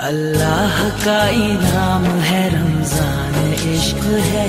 اللہ کا انعام ہے رمضان عشق ہے،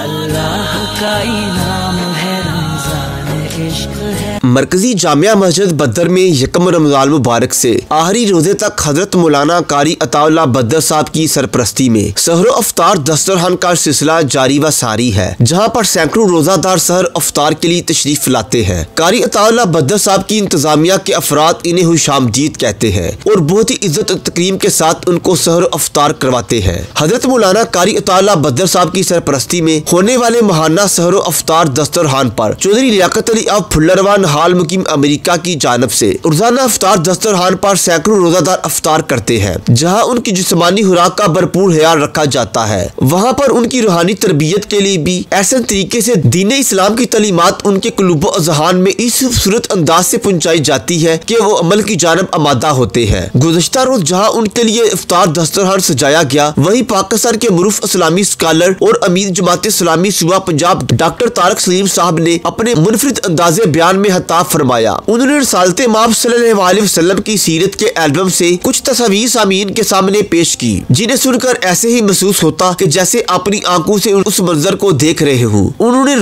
اللہ کا انعام ہے رمضان عشق ہے۔ مرکزی جامعہ مسجد بدر میں یکم رمضان مبارک سے آخری روزے تک حضرت مولانا قاری عطا اللہ بدر صاحب کی سرپرستی میں سحر و افطار دسترخوان کا سلسلہ جاری و ساری ہے، جہاں پر سینکڑوں روزہ دار سحر افطار کے لیے تشریف لاتے ہیں۔ قاری عطا اللہ بدر صاحب کی انتظامیہ کے افراد انہیں خوش آمدید کہتے ہیں اور بہت ہی عزت و تکریم کے ساتھ ان کو سحر و افطار کرواتے ہیں۔ حضرت مولانا قاری عطا اللہ بدر صاحب کی سرپرستی میں ہونے والے ماہانہ سحر و افطار دسترخوان پر چودھری لیاقت علی اب پھلروان حال مقیم امریکہ کی جانب سے روزانہ افطار دسترخوان پر سینکڑوں روزہ دار افطار کرتے ہیں، جہاں ان کی جسمانی خوراک کا بھرپور خیال رکھا جاتا ہے۔ وہاں پر ان کی روحانی تربیت کے لیے بھی ایسے طریقے سے دین اسلام کی تعلیمات ان کے قلوب و اذہان میں اس خوبصورت انداز سے پہنچائی جاتی ہے کہ وہ عمل کی جانب آمادہ ہوتے ہیں۔ گزشتہ روز جہاں ان کے لیے افطار دسترخوان سجایا گیا، وہیں پاکستان کے معروف اسلامی اسکالر اور امیر جماعت اسلامی صوبہ پنجاب ڈاکٹر طارق سلیم صاحب نے اپنے منفرد انداز بیان میں خطاب فرمایا۔ انہوں نے رسالت مآب صلی اللہ علیہ وسلم کی سیرت کے البم سے کچھ تصاویر سامعین کے سامنے پیش کی، جنہیں سن کر ایسے ہی محسوس ہوتا کہ جیسے اپنی آنکھوں سے اس منظر کو دیکھ رہے ہوں۔ انہوں نے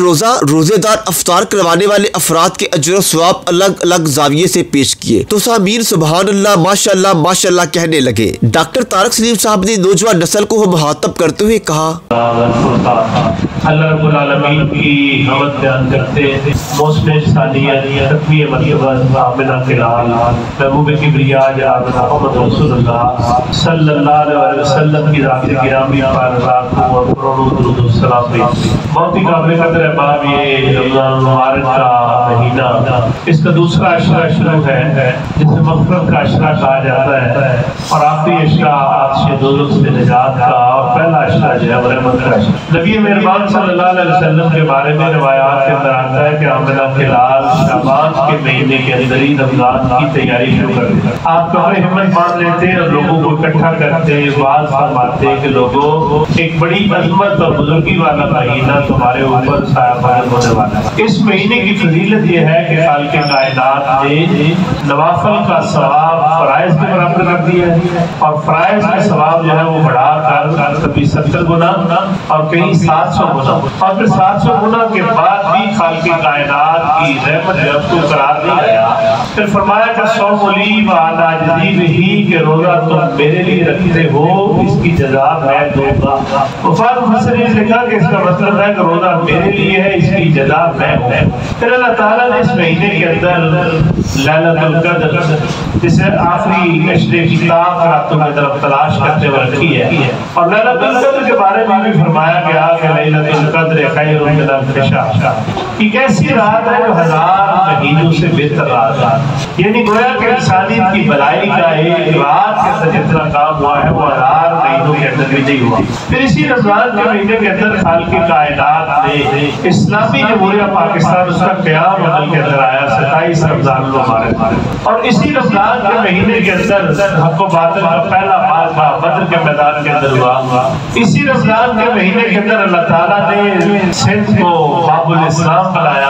روزے دار افطار کروانے والے افراد کے اجر و ثواب الگ الگ زاویے سے پیش کیے تو سامعین سبحان اللہ ماشاءاللہ ماشاءاللہ کہنے لگے۔ ڈاکٹر طارق سلیم صاحب نے نوجوان نسل کو مخاطب کرتے ہوئے کہا، اللہ رب العالمین کی حمد بیان کرتے موسم ثانیہ تکمیہ مرتبہ آمنہ کلال محبوب کبریا جناب محمد رسول اللہ صلی اللہ علیہ وسلم کی ذات گرامی پر لاکھوں اور کروڑوں درود و سلام بھیجتے ہیں۔ بہت ہی قابل قدر احباب یہ رمضان المبارک کا مہینہ، اس کا دوسرا عشرہ شروع ہے جسے مغفرت کا عشرہ کہا جاتا ہے، اور آخری عشرہ آتش دوزخ سے نجات کا، اور پہلا عشرہ جو ہے رحمت کا عشرہ۔ نبی مہربان صلی اللہ علیہ وسلم کے بارے میں روایات کے اندر آتا ہے کہ آمنہ کلال شعبان کے مہینے کے اندر ہی رمضان کی تیاری شروع کر دیتے۔ آپ کبھی ہمت مان لیتے اور لوگوں کو اکٹھا کرتے، واعظ فرماتے کہ لوگوں ایک بڑی عظمت اور بزرگی والا مہینہ تمہارے اوپر سایہ فلک ہونے والا ہے۔ اس مہینے کی فضیلت یہ ہے کہ خالق کائنات نے نوافل کا ثواب فرائض کے برابر کر دیا ہے، اور فرائض کا ثواب جو ہے وہ بڑھا کر کبھی 70 گنا اور کہیں 700 گنا، اور پھر 700 گنا کے بعد بھی خالق کائنات کی رحمت جب کو قرار دیا گیا۔ پھر فرمایا کہ صوم لی و انا اجزی بہ، کہ روزہ تم میرے لیے رکھتے ہو اس کی جزا میں دوں گا۔ وفات مفسر نے لکھا کہ اس کا مطلب ہے کہ روزہ میرے لیے ہے، اس کی جزا میں ہوں۔ پھر اللہ تعالیٰ نے اس مہینے کے اندر لیلۃ القدر جسے آخری عشرے کتاب راتوں کی طرف تلاش کرتے ہوئے رکھی ہے، اور لیلۃ القدر کے بارے میں بھی فرمایا گیا کہ لیلۃ القدر خیر من الف شہر، ایک ایسی رات ہے جو 1000 مہینوں سے بہتر رات ہے۔ یعنی گویا کہ انسانیت کی بھلائی کا ایک رات کے اندر جتنا کام ہوا ہے وہ 1000 مہینوں کے اندر بھی نہیں ہوا۔ پھر اسی رمضان کے مہینے کے اندر خالق کائنات نے اسلامی جمہوریہ پاکستان اس کا قیام عمل کے اندر آیا 27 رمضان المبارک، اور اسی رمضان کے مہینے کے اندر حق و باطل کا پہلا معرکہ بدر کے میدان کے اندر ہوا۔ اسی رمضان کے مہینے کے اندر اللہ تعالیٰ نے سندھ کو باب الاسلام بنایا،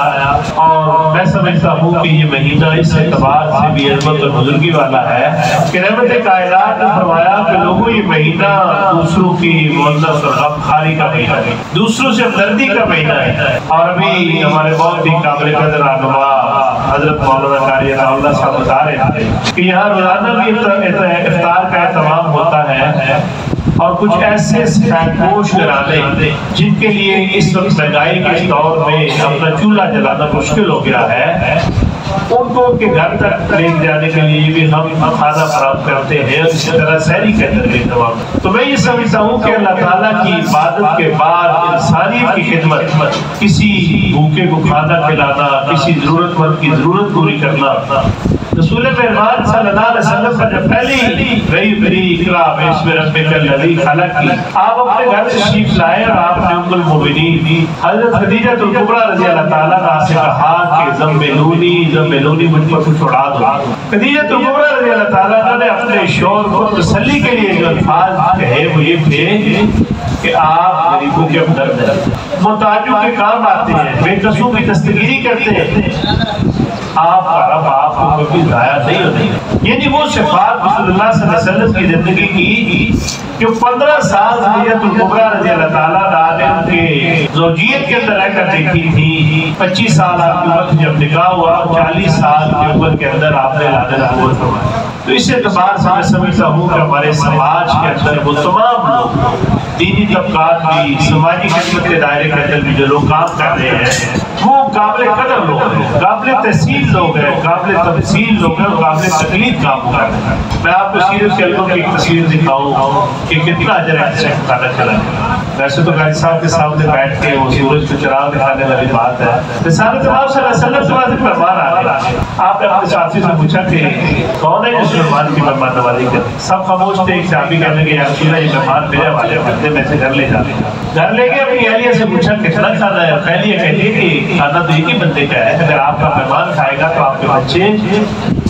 اور میں سمجھتا ہوں کہ یہ مہینہ اس اعتبار سے بھی عظمت اور بزرگی والا ہے کہ رحمت کائنات نے فرمایا کہ لوگوں یہ مہینہ دوسروں کی مؤنث اور غمخواری کا مہینہ ہے، دوسروں سے ہمدردی کا مہینہ ہے۔ اور ابھی ہمارے بہت ہی قابل قدر رہنما حضرت مولانا قاری عطا اللہ صاحب بتا رہے تھے کہ یہاں روزانہ بھی افطار کا اہتمام ہوتا ہے، اور کچھ ایسے سفید گھرانے جن کے لیے اس وقت مہنگائی کے دور میں اپنا چولہا جلانا مشکل ہو گیا ہے، ان کو کے گھر تک لے جانے کے لیے بھی ہم کھانا فراہم کرتے ہیں، اور اسی طرح سحری کے اندر بھی تمام۔ تو میں یہ سمجھتا ہوں کہ اللہ تعالیٰ کی عبادت کے بعد انسانیت کی خدمت، کسی بھوکے کو کھانا کھلانا، کسی ضرورت مند کی ضرورت پوری کرنا، رسول مہربان صلی اللہ علیہ وسلم کا جب پہلی رہی بری اقرا بسم ربک الذی خلق کی آپ اپنے گھر تشریف لائے، اور آپ نے ام المؤمنین حضرت خدیجہ الکبریٰ رضی اللہ تعالیٰ عنہا سے کہا کہ زملونی مجھ پر کچھ اڑا دو۔ خدیجہ الکبریٰ رضی اللہ تعالیٰ عنہ نے اپنے شوہر کو تسلی کے لیے جو الفاظ کہے وہ یہ تھے کہ آپ غریبوں کے ہمدرد ہیں، محتاجوں کے کام آتے ہیں، بے کسوں کی دستگیری کرتے ہیں۔ آپ کا رب آپ کو کبھی ضائع نہیں ہوتی. یعنی وہ صفات رسول اللہ صلی اللہ علیہ وسلم کی زندگی کی جو 15 سال خدیجہ الکبریٰ رضی اللہ تعالیٰ عنہا نے ان کے زوجیت کے اندر رہ کر دیکھی تھی. 25 سال آپ کی عمر جب نکاح ہوا، 40 سال کی عمر کے اندر آپ نے ولادت نبوت فرمائی. تو اس اعتبار سے میں سمجھتا ہوں کہ ہمارے سماج کے اندر وہ تمام لوگ دینی طبقات بھی، سماجی خدمت کے دائرے کے اندر بھی جو لوگ کام کر رہے ہیں وہ قابل قدر لوگ ہیں، قابل تحصیل لوگ ہیں، قابل تفصیل لوگ ہیں، قابل تقلید کام کر رہے ہیں. میں آپ کو سیرت کے علموں کی ایک تصویر دکھاؤں کہ کتنا اجر ہے سے کھانا کھلانا. ویسے تو قائد صاحب کے سامنے بیٹھ کے وہ سورج کو چراغ دکھانے والی بات ہے. رسالت آپ صلی اللہ علیہ وسلم سے واضح مہمان آ گئے. آپ نے اپنے ساتھی سے پوچھا کہ کون ہے جس مہمان کی مہمان نوازی کرتے؟ سب خاموش تھے. ایک صحابی کہنے لگے یا رسول اللہ یہ مہمان میرے والے بندے میں سے گھر لے جاتے ہیں. گھر لے کے اپنی اہلیہ سے پوچھا کتنا کھانا ہے؟ اہلیہ کہتی ہے کہ کھانا تو ایک ہی بندے کا ہے. اگر آپ کا مہمان کھائے گا تو آپ کے بچے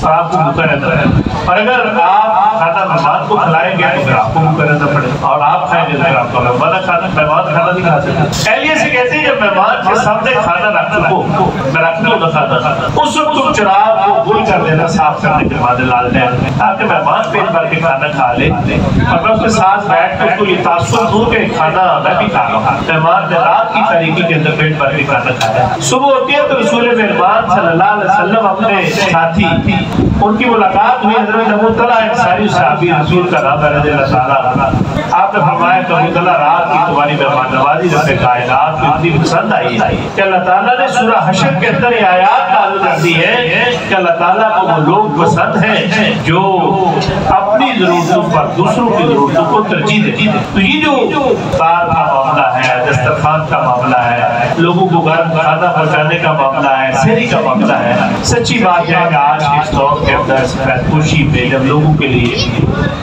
اور آپ کو بھوکا رہتا ہے، اور اگر آپ کھانا مہمان کو کھلائیں گے تو پھر آپ کو بھوکا رہنا پڑے گا، اور آپ کھائیں گے تو پھر آپ کا مہمان کھانا نہیں کھا سکتے. اہلیہ سے کہتے ہیں جب مہمان کے سامنے کھانا رکھ لو، میں رکھ لوں نہ کھانا، اس وقت تم چراغ کو گل کر دینا، صاف کرنے کے بعد لالٹین، تاکہ مہمان پیٹ بھر کے کھانا کھا لے اور میں اس کے ساتھ بیٹھ کے اس کو یہ تاثر دوں کہ کھانا میں بھی کھا رہا ہوں. مہمان نے رات کی تاریکی کے اندر پیٹ بھر کے کھانا کھایا. صبح ہوتی ہے تو رسول مہربان صلی اللہ علیہ وسلم اپنے ساتھی، ان کی ملاقات ہوئی حضرت ابو طلحہ انصاری صحابی، رسول کا نام ہے رضی اللہ تعالیٰ. آپ نے فرمایا کہ ابو طلحہ رات کی تمہاری مہمان نوازی رب کائنات کو اتنی پسند آئی کہ اللہ تعالیٰ نے سورہ حشر کے اندر یہ آیات نازل کر دی ہے کہ اللہ تعالیٰ کو وہ لوگ پسند ہیں جو اپنی ضرورتوں پر دوسروں کی ضرورتوں کو ترجیح دیتے ہیں. تو یہ جو دار کا معاملہ ہے، دسترخوان کا معاملہ ہے، لوگوں کو گھر کھانا پہنچانے کا معاملہ ہے، سحری کا معاملہ ہے، سچی بات ہے کہ آج کے اس دور کے اندر سفید پوشی میں جب لوگوں کے لیے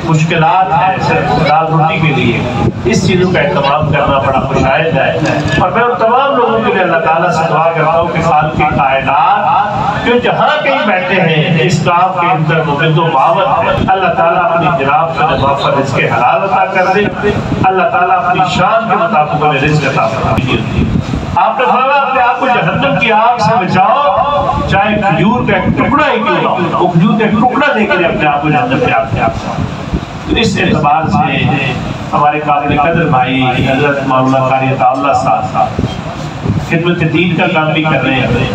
مشکلات ہیں، صرف دال روٹی کے لیے اس چیزوں کا اہتمام کرنا بڑا خوشائند ہے. اور میں ان تمام لوگوں کے لیے اللہ تعالیٰ سے دعا کرتا ہوں کہ خالق کائنات جو جہاں کہیں بیٹھے ہیں اس کام کے اندر مبد و معاون ہے، اللہ تعالیٰ اپنی جناب سے نوافر رزق حلال عطا کر دے. اللہ تعالیٰ اپنی شان کے مطابق انہیں رزق عطا فرمائے. آپ نے فرمایا اپنے آپ کو جہنم کی آگ سے بچاؤ، چاہے کھجور کا ایک ٹکڑا ہی کیوں نہ ہو، وہ کھجور کا ایک ٹکڑا دے کر اپنے آپ کو جہنم سے آپ. اس اعتبار سے ہمارے قابل قدر بھائی حضرت مولانا قاری عطا اللہ صاحب خدمت دین کا کام بھی کر رہے ہیں،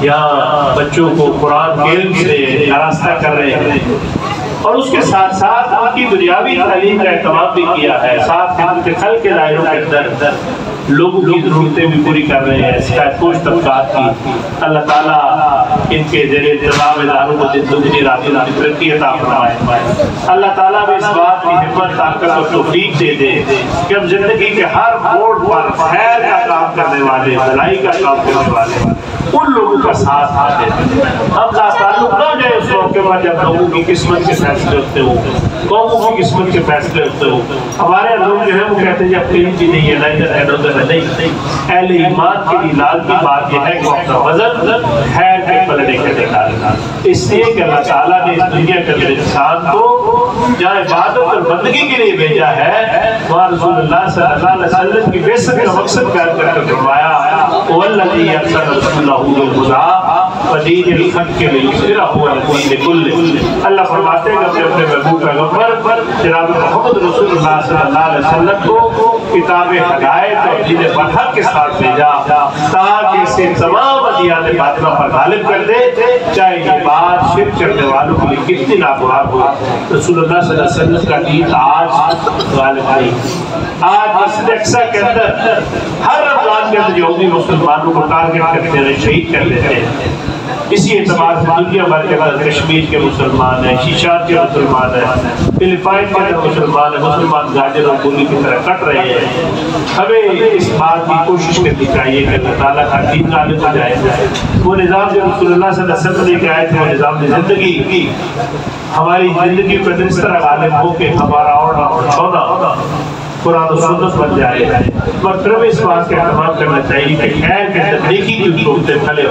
یہاں بچوں کو قرآن کے علم سے آراستہ کر رہے ہیں، اور اس کے ساتھ ساتھ ان کی دنیاوی تعلیم کا اہتمام بھی کیا ہے. ساتھ خدمت خلق کے دائروں کے اندر لوگوں کی ضرورتیں بھی پوری کر رہے ہیں، شکایت پوش طبقات کی. اللہ تعالیٰ ان کے زیر انتظام اداروں کو زندگی راتوں کی ترقی عطا فرمائے. اللہ تعالیٰ بھی اس بات کی ہمت طاقت اور توفیق دے دے کہ ہم زندگی کے ہر موڑ پر خیر کا کام کرنے والے، بھلائی کا کام کرنے والے ان لوگوں کا ساتھ آتے ہیں. ہم لا تعلق نہ جائے اس موقع پر جب لوگوں کی قسمت کے فیصلے ہوتے ہوں، قوموں کی قسمت کے فیصلے ہوتے ہوں. ہمارے لوگ جو ہے وہ کہتے ہیں جب کہیں بھی نہیں ہے، نہ ادھر ہے نہ ادھر ہے. نہیں، اہل ایمان کے لیے لازمی بات یہ ہے کہ وہ اپنا وزن خیر کے پلڑے کے نکالنا، اس لیے کہ اللہ تعالیٰ نے اس دنیا کے اندر انسان کو جہاں عبادت اور بندگی کے لیے بھیجا ہے وہاں رسول اللہ صلی اللہ علیہ وسلم کی بعثت کا مقصد بیان کر کے فرمایا والذی ارسل رسولہ بالہدی ودین الحق لیظہرہ علی الدین کلہ. اللہ فرماتے ہیں کہ اپنے محبوب پیغمبر جناب محمد رسول اللہ صلی اللہ علیہ وسلم کو کتاب ہدایت اور دین برحق کے ساتھ بھیجا تاکہ اسے تمام ادیان باطلہ پر غالب کر دے، چاہے یہ بات شرک کرنے والوں کے لیے کتنی ناگوار ہو. رسول اللہ صلی اللہ علیہ وسلم کا دین آج غالب نہیں. آج مسجد اقصی کے اندر ہر رمضان کے اندر یہودی مسلمانوں کو ٹارگٹ کرتے ہیں، شہید کر دیتے ہیں. اسی اعتبار سے دنیا بھر کے اندر کشمیر کے مسلمان ہیں، شیشان کے مسلمان ہیں، فلپائن کے اندر مسلمان ہیں، مسلمان گاجر اور گولی کی طرح کٹ رہے ہیں. ہمیں اس بات کی کوشش کرنی چاہیے کہ اللہ تعالیٰ کا دین غالب ہو جائے. وہ نظام جو رسول اللہ صلی اللہ علیہ وسلم لے کے آئے تھے وہ نظام زندگی کی ہماری زندگی پر اس طرح غالب ہو کہ ہمارا اوڑھنا اور چھونا قرآن و سنت بن جائے، مطلب اس بات کا اہتمام کرنا چاہیے کہ خیر کے اندر نیکی کی قوتیں پھلے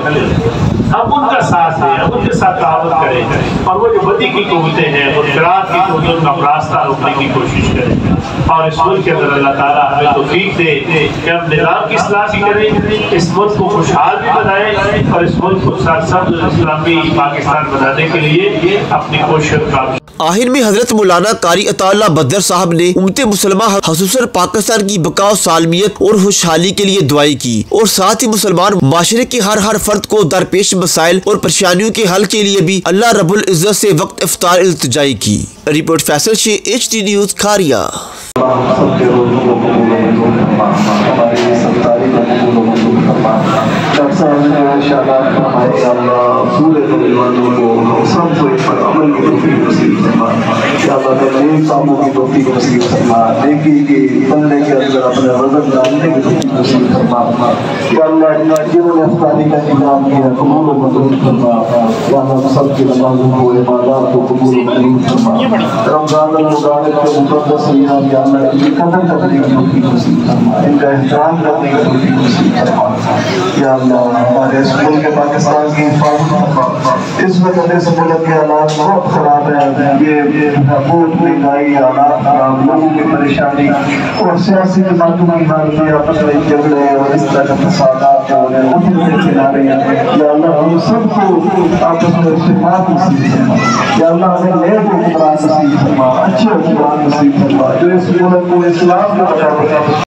ہم ان کا ساتھ دیں، ہم ان کے ساتھ تعاون کریں، اور وہ جو بدی کی قوتیں ہیں منکرات کی قوتوں کا راستہ روکنے کی کوشش کریں، اور اس ملک کے اندر اللہ تعالیٰ ہمیں توفیق دے کہ ہم نظام کی اصلاح بھی کریں، اس ملک کو خوشحال بھی بنائیں، اور اس ملک کو سرسبز اسلامی پاکستان بنانے کے لیے اپنی کوشش کا۔ آخر میں حضرت مولانا قاری عطا اللہ بدر صاحب نے امت مسلمہ خصوصاً پاکستان کی بقا و سالمیت اور خوشحالی کے لیے دعائیں کی، اور ساتھ ہی مسلمان معاشرے کے ہر فرد کو درپیش مسائل اور پریشانیوں کے حل کے لیے بھی اللہ رب العزت سے وقت افطار التجائی کی۔ رپورٹ فیصل شیخ، HT نیوز کھاریا۔ رمضان المبارک کے مقدس ایام یا اللہ کی قدر کرنے کی توفیق نصیب فرما، ان کا احترام کرنے کی توفیق نصیب فرما یا اللہ۔ ہمارے اس ملک پاکستان کی حفاظت فرما۔ اس وقت اس ملک کے حالات بہت خراب ہیں، یہ حکومت مہنگائی، حالات خراب، لوگوں کی پریشانی اور سیاسی جماعتوں کی حالتیں، آپس میں جھگڑے اور اس طرح کے فسادات ہو رہے ہیں، ان کے کنارے ہیں یا اللہ۔ ہم سب کو آپس میں اتفاق نصیب فرما یا اللہ، ہمیں نیک حکمران نصیب فرما، اچھے حکمران نصیب فرما جو اس ملک کو اسلام کے مطابق